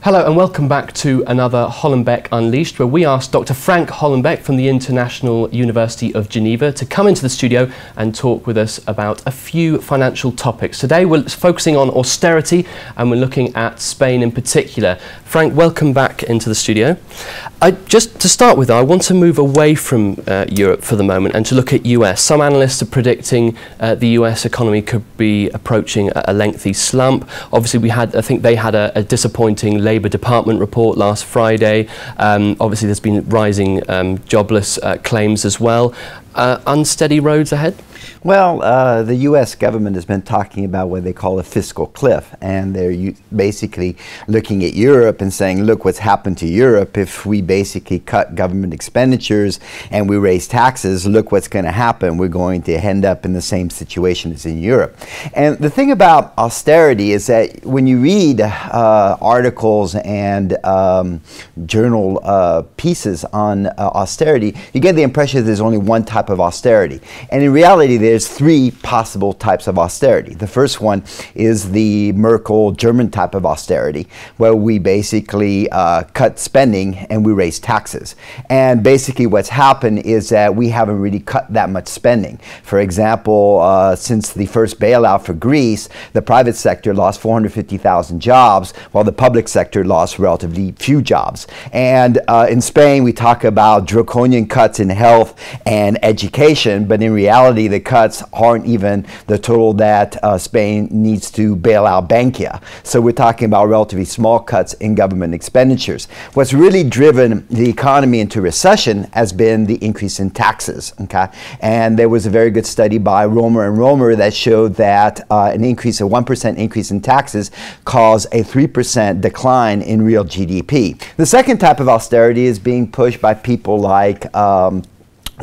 Hello and welcome back to another Hollenbeck Unleashed, where we asked Dr. Frank Hollenbeck from the International University of Geneva to come into the studio and talk with us about a few financial topics. Today we're focusing on austerity and we're looking at Spain in particular. Frank, welcome back into the studio. Just to start with, I want to move away from Europe for the moment and to look at US. Some analysts are predicting the US economy could be approaching a lengthy slump. Obviously I think they had a disappointing Labour Department report last Friday. Obviously there's been rising jobless claims as well. Unsteady roads ahead? Well, the U.S. government has been talking about what they call a fiscal cliff, and they're basically looking at Europe and saying, look what's happened to Europe. If we basically cut government expenditures and we raise taxes, look what's going to happen. We're going to end up in the same situation as in Europe. And the thing about austerity is that when you read articles and journal pieces on austerity, you get the impression that there's only one type of austerity. And in reality, there's three possible types of austerity. The first one is the Merkel German type of austerity, where we basically cut spending and we raise taxes. And basically what's happened is that we haven't really cut that much spending. For example, since the first bailout for Greece, the private sector lost 450,000 jobs, while the public sector lost relatively few jobs. And in Spain, we talk about draconian cuts in health and education, but in reality, the cuts aren't even the total that Spain needs to bail out Bankia. So we're talking about relatively small cuts in government expenditures. What's really driven the economy into recession has been the increase in taxes. Okay? And there was a very good study by Romer and Romer that showed that an increase, a 1% increase in taxes caused a 3% decline in real GDP. The second type of austerity is being pushed by people like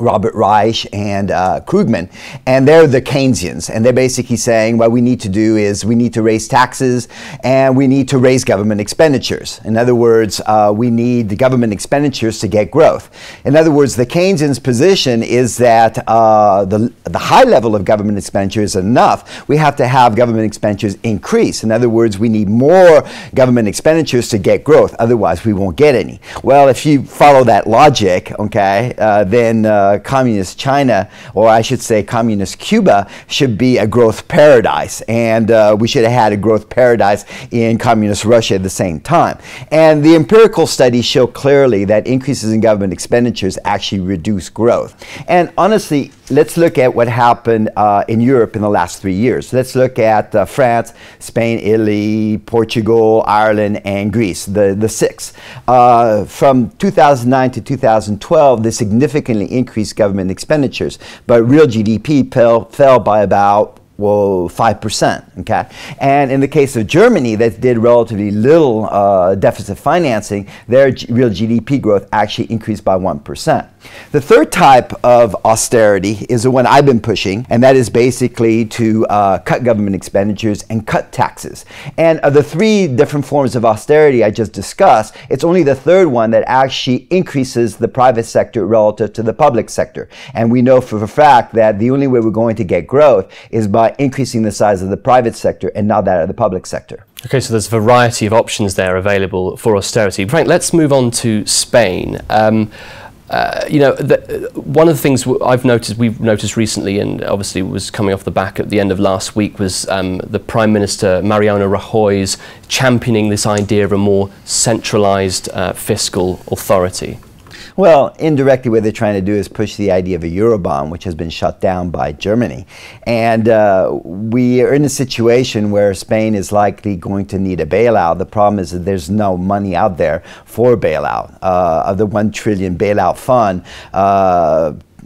Robert Reich and Krugman, and they're the Keynesians, and they're basically saying what we need to do is we need to raise taxes and we need to raise government expenditures. In other words, we need the government expenditures to get growth. In other words, the Keynesians' position is that the high level of government expenditure is enough. We have to have government expenditures increase. In other words, we need more government expenditures to get growth, otherwise we won't get any. Well, if you follow that logic, okay, then communist China, or I should say communist Cuba, should be a growth paradise, and we should have had a growth paradise in communist Russia at the same time. And the empirical studies show clearly that increases in government expenditures actually reduce growth. And honestly, let's look at what happened in Europe in the last 3 years. Let's look at France, Spain, Italy, Portugal, Ireland, and Greece, the six. From 2009 to 2012, they significantly increased government expenditures, but real GDP fell by about 5%, okay? And in the case of Germany, that did relatively little deficit financing, their real GDP growth actually increased by 1%. The third type of austerity is the one I've been pushing, and that is basically to cut government expenditures and cut taxes. And of the three different forms of austerity I just discussed, it's only the third one that actually increases the private sector relative to the public sector. And we know for a fact that the only way we're going to get growth is by increasing the size of the private sector and not that of the public sector. Okay, so there's a variety of options there available for austerity. Frank, let's move on to Spain. You know, one of the things we've noticed recently, and obviously was coming off the back at the end of last week, was the Prime Minister Mariano Rajoy's championing this idea of a more centralised fiscal authority. Well, indirectly what they're trying to do is push the idea of a Eurobond, which has been shut down by Germany. And we are in a situation where Spain is likely going to need a bailout. The problem is that there's no money out there for a bailout. Of the 1 trillion bailout fund,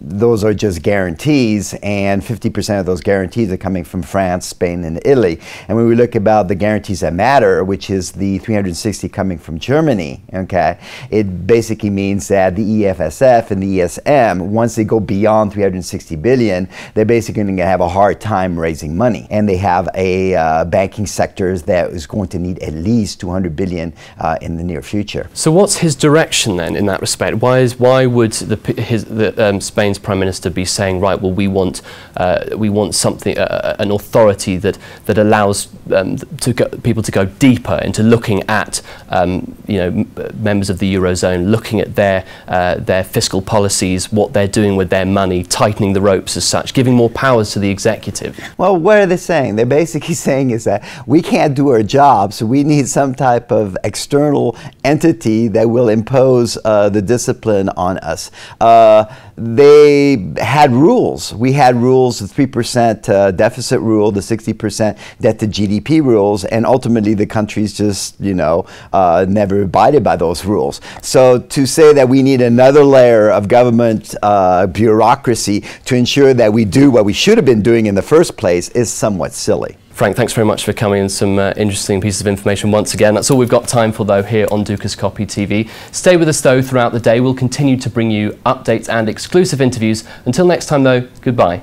those are just guarantees, and 50% of those guarantees are coming from France, Spain, and Italy. And when we look about the guarantees that matter, which is the 360 coming from Germany, okay, it basically means that the EFSF and the ESM, once they go beyond 360 billion, they're basically going to have a hard time raising money. And they have a banking sector that is going to need at least 200 billion in the near future. So what's his direction then in that respect? Why would Spain Spain's Prime Minister be saying, right, well, we want something, an authority that allows people to go deeper into looking at members of the Eurozone, looking at their fiscal policies, what they're doing with their money, tightening the ropes as such, giving more powers to the executive? Well, what are they saying? They're basically saying is that we can't do our job, so we need some type of external entity that will impose the discipline on us. They had rules. We had rules, the 3% deficit rule, the 60% debt to GDP rules, and ultimately the countries just, never abided by those rules. So to say that we need another layer of government bureaucracy to ensure that we do what we should have been doing in the first place is somewhat silly. Frank, thanks very much for coming in, some interesting pieces of information once again. That's all we've got time for, though, here on Dukascopy TV. Stay with us, though, throughout the day. We'll continue to bring you updates and exclusive interviews. Until next time, though, goodbye.